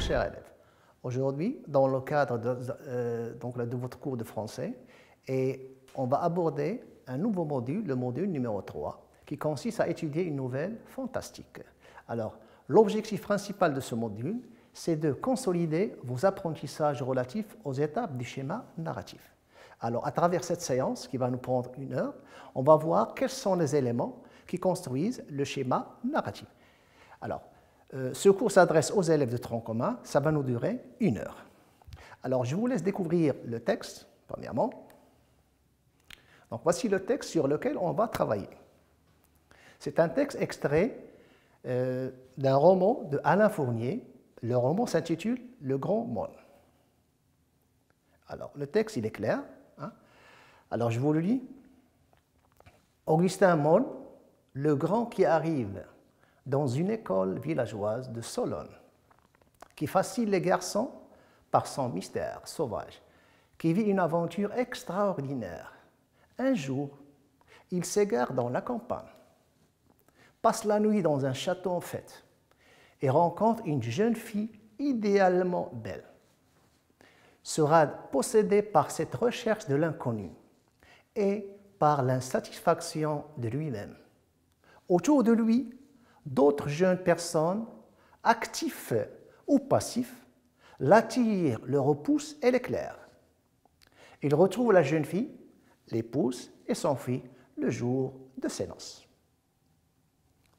chers élèves. Aujourd'hui, dans le cadre de votre cours de français, on va aborder un nouveau module, le module numéro 3, qui consiste à étudier une nouvelle fantastique. Alors, l'objectif principal de ce module, c'est de consolider vos apprentissages relatifs aux étapes du schéma narratif. Alors, à travers cette séance, qui va nous prendre 1 heure, on va voir quels sont les éléments qui construisent le schéma narratif. Alors, ce cours s'adresse aux élèves de tronc commun, ça va nous durer 1 heure. Alors, je vous laisse découvrir le texte, premièrement. Donc, voici le texte sur lequel on va travailler. C'est un texte extrait d'un roman de Alain Fournier. Le roman s'intitule « Le Grand Monde ». Alors, le texte, il est clair. Hein? Alors, je vous le lis. Augustin Mon, le grand qui arrive dans une école villageoise de Solonne, qui fascine les garçons par son mystère sauvage, qui vit une aventure extraordinaire. Un jour, il s'égare dans la campagne, passe la nuit dans un château en fête et rencontre une jeune fille idéalement belle. Sera possédé par cette recherche de l'inconnu et par l'insatisfaction de lui-même. Autour de lui, d'autres jeunes personnes, actifs ou passifs, l'attirent, le repoussent et l'éclairent. Il retrouve la jeune fille, l'épouse et s'enfuit le jour de ses noces.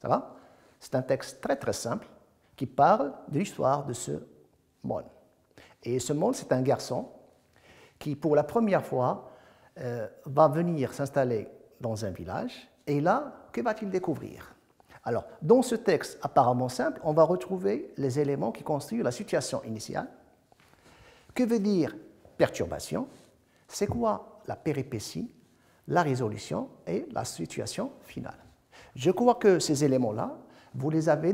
Ça va? C'est un texte très très simple qui parle de l'histoire de ce monde. Et ce monde, c'est un garçon qui, pour la première fois, va venir s'installer dans un village. Et là, que va-t-il découvrir? Alors, dans ce texte apparemment simple, on va retrouver les éléments qui constituent la situation initiale. Que veut dire perturbation? C'est quoi la péripétie, la résolution et la situation finale? Je crois que ces éléments-là, vous les avez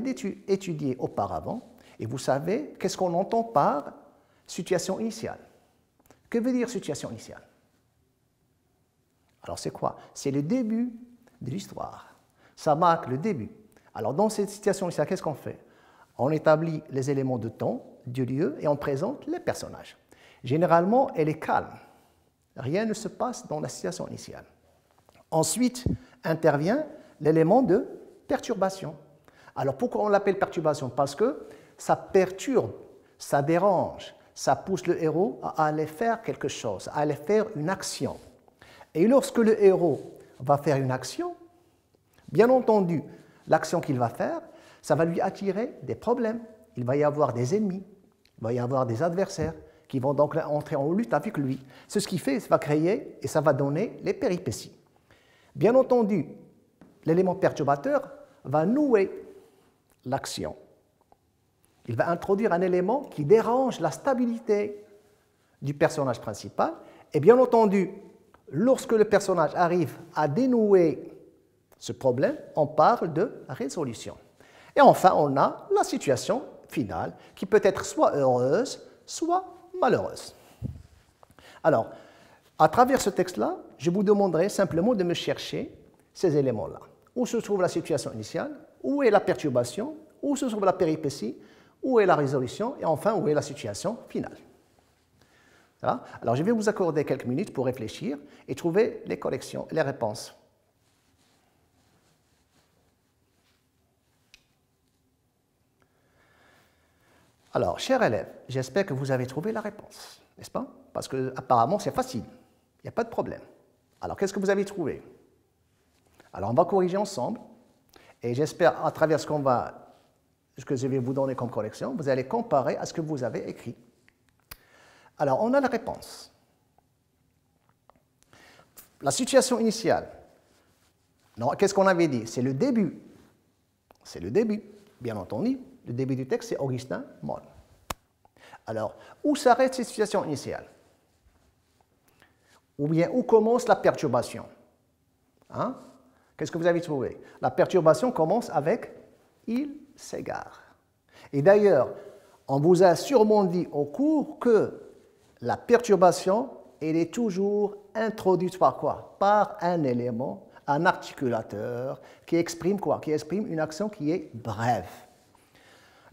étudiés auparavant et vous savez qu'est-ce qu'on entend par situation initiale. Que veut dire situation initiale? Alors c'est quoi? C'est le début de l'histoire. Ça marque le début. Alors dans cette situation initiale, qu'est-ce qu'on fait? On établit les éléments de temps, du lieu et on présente les personnages. Généralement, elle est calme. Rien ne se passe dans la situation initiale. Ensuite intervient l'élément de perturbation. Alors pourquoi on l'appelle perturbation? Parce que ça perturbe, ça dérange, ça pousse le héros à aller faire quelque chose, à aller faire une action. Et lorsque le héros va faire une action, bien entendu, l'action qu'il va faire, ça va lui attirer des problèmes. Il va y avoir des ennemis, il va y avoir des adversaires qui vont donc entrer en lutte avec lui. Ce qui fait, ça va créer et ça va donner les péripéties. Bien entendu, l'élément perturbateur va nouer l'action. Il va introduire un élément qui dérange la stabilité du personnage principal. Et bien entendu, lorsque le personnage arrive à dénouer ce problème, on parle de résolution. Et enfin, on a la situation finale, qui peut être soit heureuse, soit malheureuse. Alors, à travers ce texte-là, je vous demanderai simplement de me chercher ces éléments-là. Où se trouve la situation initiale? Où est la perturbation? Où se trouve la péripétie? Où est la résolution? Et enfin, où est la situation finale? Voilà. Alors, je vais vous accorder quelques minutes pour réfléchir et trouver les corrections, les réponses. Alors, chers élèves, j'espère que vous avez trouvé la réponse, n'est-ce pas? Parce qu'apparemment, c'est facile, il n'y a pas de problème. Alors, qu'est-ce que vous avez trouvé? Alors, on va corriger ensemble, et j'espère, à travers ce que je vais vous donner comme correction, vous allez comparer à ce que vous avez écrit. Alors, on a la réponse. La situation initiale. Non, qu'est-ce qu'on avait dit? C'est le début. C'est le début, bien entendu. Le début du texte, c'est Augustin Mon. Alors, où s'arrête cette situation initiale? Ou bien, où commence la perturbation? Hein? Qu'est-ce que vous avez trouvé? La perturbation commence avec « il s'égare ». Et d'ailleurs, on vous a sûrement dit au cours que la perturbation, elle est toujours introduite par quoi? Par un élément, un articulateur qui exprime quoi? Qui exprime une action qui est brève.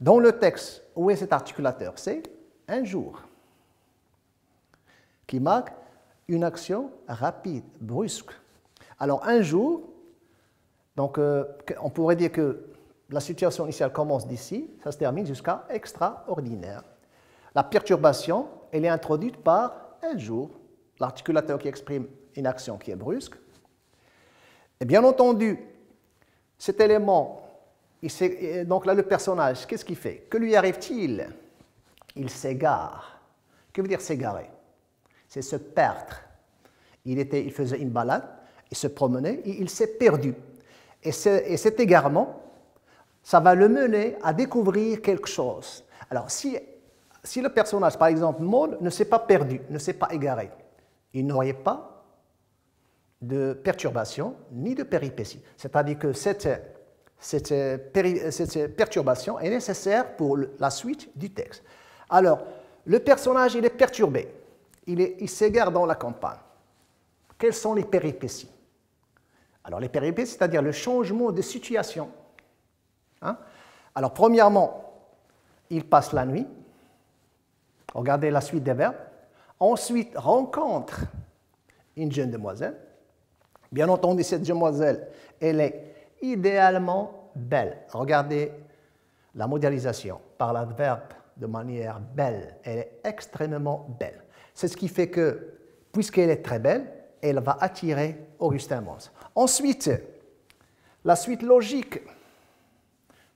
Dans le texte, où est cet articulateur? C'est un jour, qui marque une action rapide, brusque. Alors, un jour, donc, on pourrait dire que la situation initiale commence d'ici, ça se termine jusqu'à extraordinaire. La perturbation, elle est introduite par un jour, l'articulateur qui exprime une action qui est brusque. Et bien entendu, cet élément, donc là, le personnage, qu'est-ce qu'il fait? Que lui arrive-t-il? Il s'égare. Que veut dire s'égarer? C'est se perdre. Il faisait une balade, il se promenait, et il s'est perdu. Et cet égarement, ça va le mener à découvrir quelque chose. Alors, si le personnage, par exemple, Maud, ne s'est pas perdu, ne s'est pas égaré, il n'aurait pas de perturbation ni de péripétie. C'est-à-dire que cette perturbation est nécessaire pour la suite du texte. Alors, le personnage, il est perturbé. Il s'égare dans la campagne. Quelles sont les péripéties? Alors, les péripéties, c'est-à-dire le changement de situation. Hein? Alors, premièrement, il passe la nuit. Regardez la suite des verbes. Ensuite, rencontre une jeune demoiselle. Bien entendu, cette demoiselle, elle est idéalement belle. Regardez la modélisation par l'adverbe de manière belle. Elle est extrêmement belle. C'est ce qui fait que, puisqu'elle est très belle, elle va attirer Augustin Mons. Ensuite, la suite logique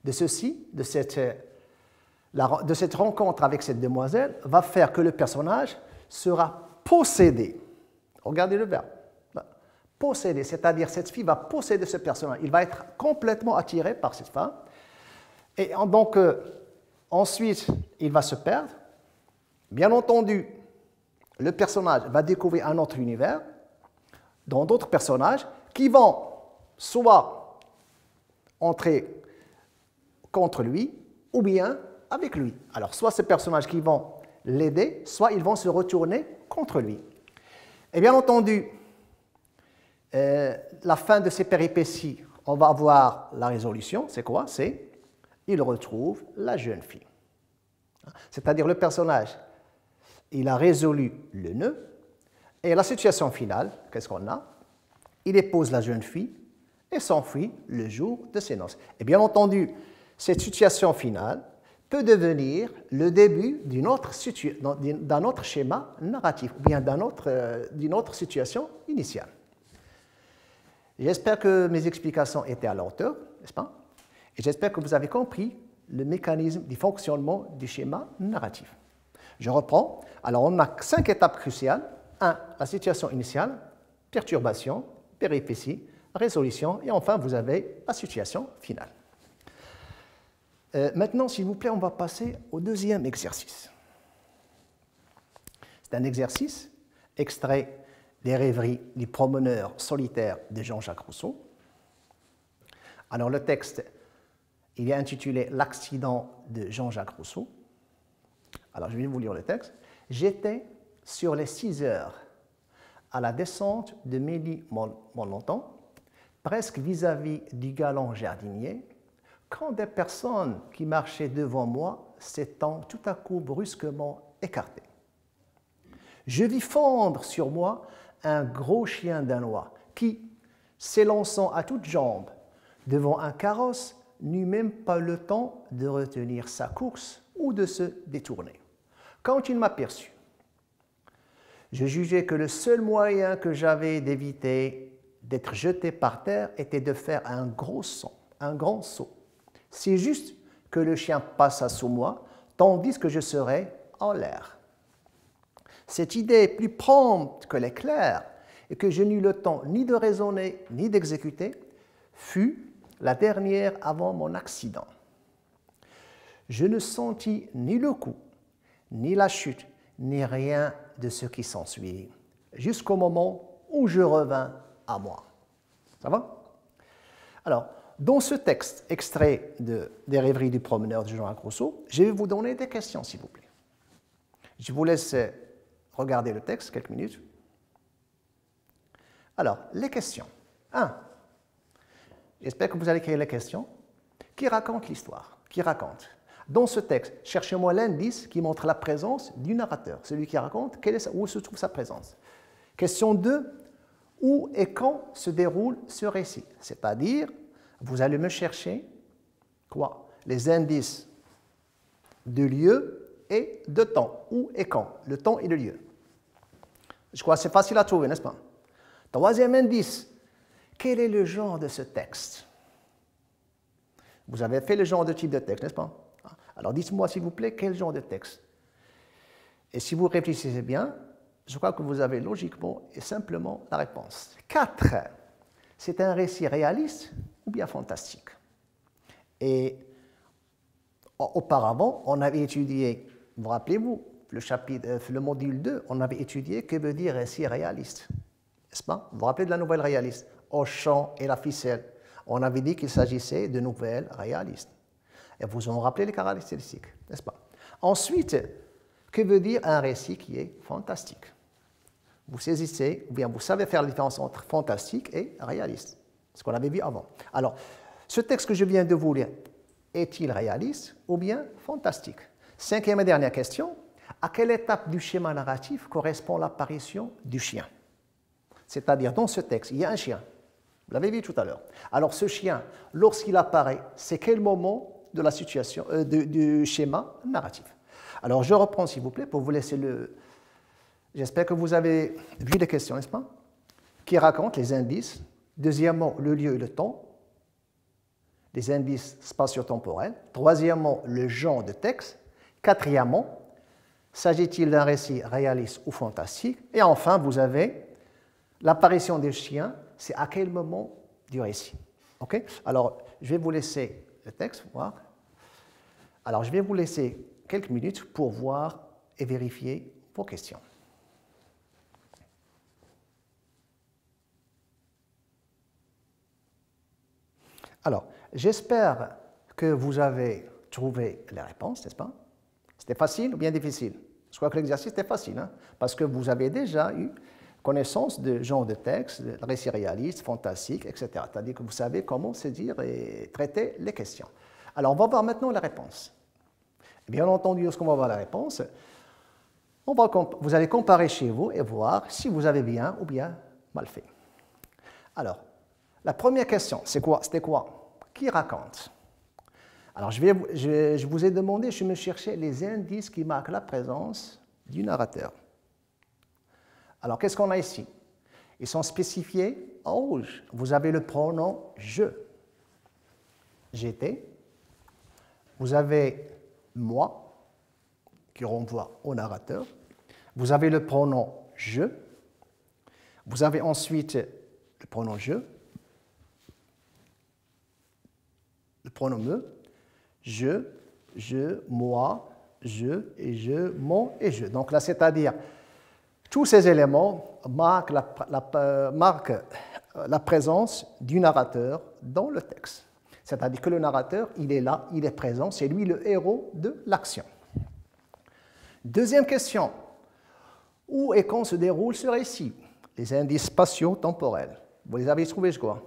de ceci, de cette rencontre avec cette demoiselle, va faire que le personnage sera possédé. Regardez le verbe. Possédé, c'est-à-dire cette fille va posséder ce personnage. Il va être complètement attiré par cette femme. Et donc, ensuite, il va se perdre. Bien entendu, le personnage va découvrir un autre univers, dans d'autres personnages qui vont soit entrer contre lui, ou bien avec lui. Alors, soit ces personnages qui vont l'aider, soit ils vont se retourner contre lui. Et bien entendu, la fin de ces péripéties, on va avoir la résolution. C'est quoi? C'est il retrouve la jeune fille. C'est-à-dire le personnage, il a résolu le nœud, et la situation finale, qu'est-ce qu'on a? Il épouse la jeune fille et s'enfuit le jour de ses noces. Et bien entendu, cette situation finale peut devenir le début d'un autre schéma narratif, ou bien d'une autre situation initiale. J'espère que mes explications étaient à la hauteur, n'est-ce pas? Et j'espère que vous avez compris le mécanisme du fonctionnement du schéma narratif. Je reprends. Alors, on a 5 étapes cruciales. 1. La situation initiale, perturbation, péripétie, résolution, et enfin, vous avez la situation finale. Maintenant, s'il vous plaît, on va passer au deuxième exercice. C'est un exercice extrait des rêveries du promeneur solitaire de Jean-Jacques Rousseau. Alors, le texte, il est intitulé « L'accident de Jean-Jacques Rousseau ». Alors, je vais vous lire le texte. « J'étais sur les 6 heures à la descente de Mély-Monlenton, presque vis-à-vis du galant jardinier, quand des personnes qui marchaient devant moi s'étant tout à coup brusquement écartées. Je vis fondre sur moi un gros chien danois qui, s'élançant à toutes jambes devant un carrosse, n'eut même pas le temps de retenir sa course ou de se détourner. Quand il m'aperçut, je jugeai que le seul moyen que j'avais d'éviter d'être jeté par terre était de faire un grand saut. C'est juste que le chien passa sous moi, tandis que je serais en l'air. Cette idée est plus prompte que l'éclair, et que je n'eus le temps ni de raisonner ni d'exécuter, fut la dernière avant mon accident. Je ne sentis ni le coup, ni la chute, ni rien de ce qui s'ensuit, jusqu'au moment où je revins à moi. Ça va? Alors, dans ce texte extrait des rêveries du promeneur de Jean-Jacques Rousseau, je vais vous donner des questions, s'il vous plaît. Je vous laisse regarder le texte quelques minutes. Alors, les questions. 1. J'espère que vous allez créer les questions. Qui raconte l'histoire? Qui raconte? Dans ce texte, cherchez-moi l'indice qui montre la présence du narrateur, celui qui raconte où se trouve sa présence. Question 2. Où et quand se déroule ce récit? C'est-à-dire, vous allez me chercher quoi? Les indices de lieu et de temps. Où et quand? Le temps et le lieu. Je crois que c'est facile à trouver, n'est-ce pas? Troisième indice. Quel est le genre de ce texte? Vous avez fait le genre de type de texte, n'est-ce pas? Alors dites-moi s'il vous plaît quel genre de texte. Et si vous réfléchissez bien, je crois que vous avez logiquement et simplement la réponse. 4. C'est un récit réaliste ou bien fantastique? Et auparavant, on avait étudié, vous rappelez-vous, le module 2, on avait étudié que veut dire récit réaliste. N'est-ce pas? Vous vous rappelez de la nouvelle réaliste? Au chant et la ficelle. On avait dit qu'il s'agissait de nouvelles réalistes. Et vous en rappelez les caractéristiques, n'est-ce pas? Ensuite, que veut dire un récit qui est fantastique? Vous saisissez, ou bien vous savez faire la différence entre fantastique et réaliste, ce qu'on avait vu avant. Alors, ce texte que je viens de vous lire, est-il réaliste ou bien fantastique? Cinquième et dernière question, à quelle étape du schéma narratif correspond l'apparition du chien? C'est-à-dire, dans ce texte, il y a un chien. Vous l'avez vu tout à l'heure. Alors, ce chien, lorsqu'il apparaît, c'est quel moment de la situation, du schéma narratif? Alors, je reprends, s'il vous plaît, pour vous laisser le... J'espère que vous avez vu les questions, n'est-ce pas? Qui racontent les indices. Deuxièmement, le lieu et le temps. Les indices spatio-temporels. Troisièmement, le genre de texte. Quatrièmement, s'agit-il d'un récit réaliste ou fantastique? Et enfin, vous avez l'apparition des chiens. C'est à quel moment du récit? OK? Alors, je vais vous laisser le texte, voir. Alors, je vais vous laisser quelques minutes pour voir et vérifier vos questions. Alors, j'espère que vous avez trouvé les réponses, n'est-ce pas? C'était facile ou bien difficile? Je crois que l'exercice était facile, hein, parce que vous avez déjà eu connaissance de genre de texte, de récit réaliste, fantastique, etc. C'est-à-dire que vous savez comment saisir et traiter les questions. Alors, on va voir maintenant la réponse. Bien entendu, lorsqu'on va voir la réponse, vous allez comparer chez vous et voir si vous avez bien ou bien mal fait. Alors, la première question, c'était quoi? Qui raconte? Alors, je vous ai demandé, je me cherchais les indices qui marquent la présence du narrateur. Alors, qu'est-ce qu'on a ici? Ils sont spécifiés en rouge. Vous avez le pronom « je », j'étais. Vous avez « moi », qui renvoie au narrateur. Vous avez le pronom « je ». Vous avez ensuite le pronom « je », le pronom « me », je, moi, je, et je, mon et je. Donc là, c'est-à-dire, tous ces éléments marquent la présence du narrateur dans le texte. C'est-à-dire que le narrateur, il est là, il est présent, c'est lui le héros de l'action. Deuxième question. Où et quand se déroule ce récit? Les indices spatio-temporels. Vous les avez trouvés, je crois.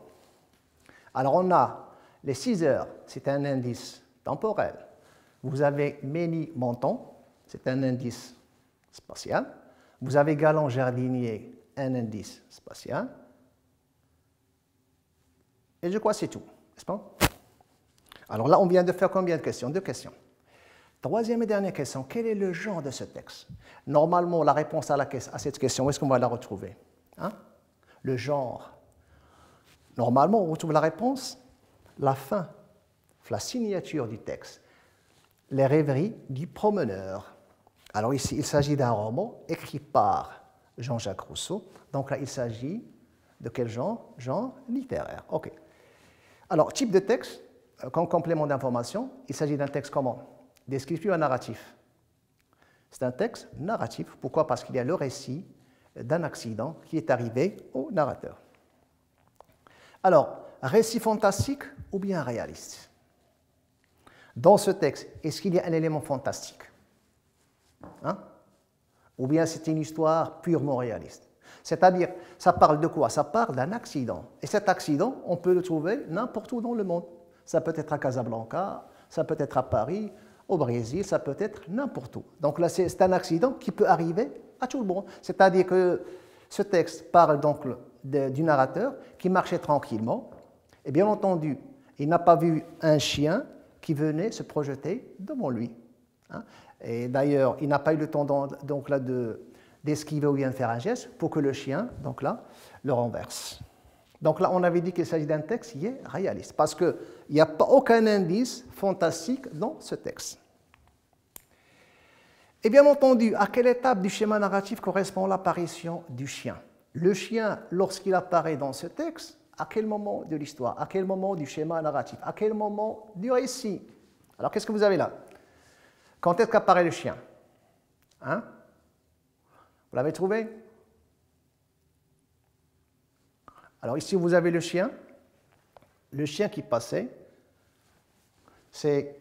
Alors on a les 6 heures, c'est un indice temporel. Vous avez Ménilmontant, c'est un indice spatial. Vous avez Galant Jardinier, un indice spatial. Et je crois que c'est tout, n'est-ce pas? Alors là, on vient de faire combien de questions? 2 questions. Troisième et dernière question, quel est le genre de ce texte? Normalement, la réponse à cette question, où est-ce qu'on va la retrouver? Hein? Le genre. Normalement, on retrouve la réponse, la fin, la signature du texte, les rêveries du promeneur. Alors ici, il s'agit d'un roman écrit par Jean-Jacques Rousseau. Donc là, il s'agit de quel genre? Genre littéraire. OK. Alors, type de texte, comme complément d'information, il s'agit d'un texte comment? Descriptif ou narratif? C'est un texte narratif. Pourquoi? Parce qu'il y a le récit d'un accident qui est arrivé au narrateur. Alors, récit fantastique ou bien réaliste? Dans ce texte, est-ce qu'il y a un élément fantastique? Hein? Ou bien c'est une histoire purement réaliste? C'est-à-dire, ça parle de quoi? Ça parle d'un accident. Et cet accident, on peut le trouver n'importe où dans le monde. Ça peut être à Casablanca, ça peut être à Paris, au Brésil, ça peut être n'importe où. Donc là, c'est un accident qui peut arriver à tout le monde. C'est-à-dire que ce texte parle donc du narrateur qui marchait tranquillement, et bien entendu, il n'a pas vu un chien qui venait se projeter devant lui. Hein. Et d'ailleurs, il n'a pas eu le temps donc là d'esquiver ou bien de faire un geste pour que le chien, donc là, le renverse. Donc là, on avait dit qu'il s'agit d'un texte qui est réaliste, parce qu'il n'y a pas aucun indice fantastique dans ce texte. Et bien entendu, à quelle étape du schéma narratif correspond l'apparition du chien? Le chien, lorsqu'il apparaît dans ce texte, à quel moment de l'histoire? À quel moment du schéma narratif? À quel moment du récit? Alors, qu'est-ce que vous avez là? Quand est-ce qu'apparaît le chien? Hein? Vous l'avez trouvé? Alors ici, vous avez le chien qui passait,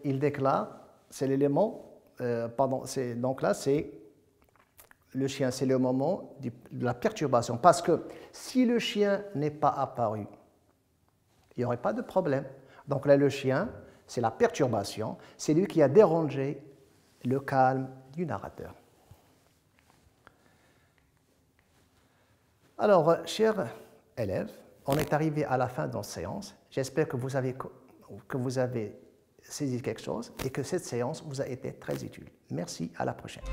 il déclare, c'est l'élément, donc là, c'est le chien, c'est le moment de la perturbation. Parce que si le chien n'est pas apparu, il n'y aurait pas de problème. Donc là, le chien, c'est la perturbation, c'est lui qui a dérangé le calme du narrateur. Alors, chers élèves, on est arrivé à la fin de notre séance. J'espère que vous avez saisi quelque chose et que cette séance vous a été très utile. Merci, à la prochaine.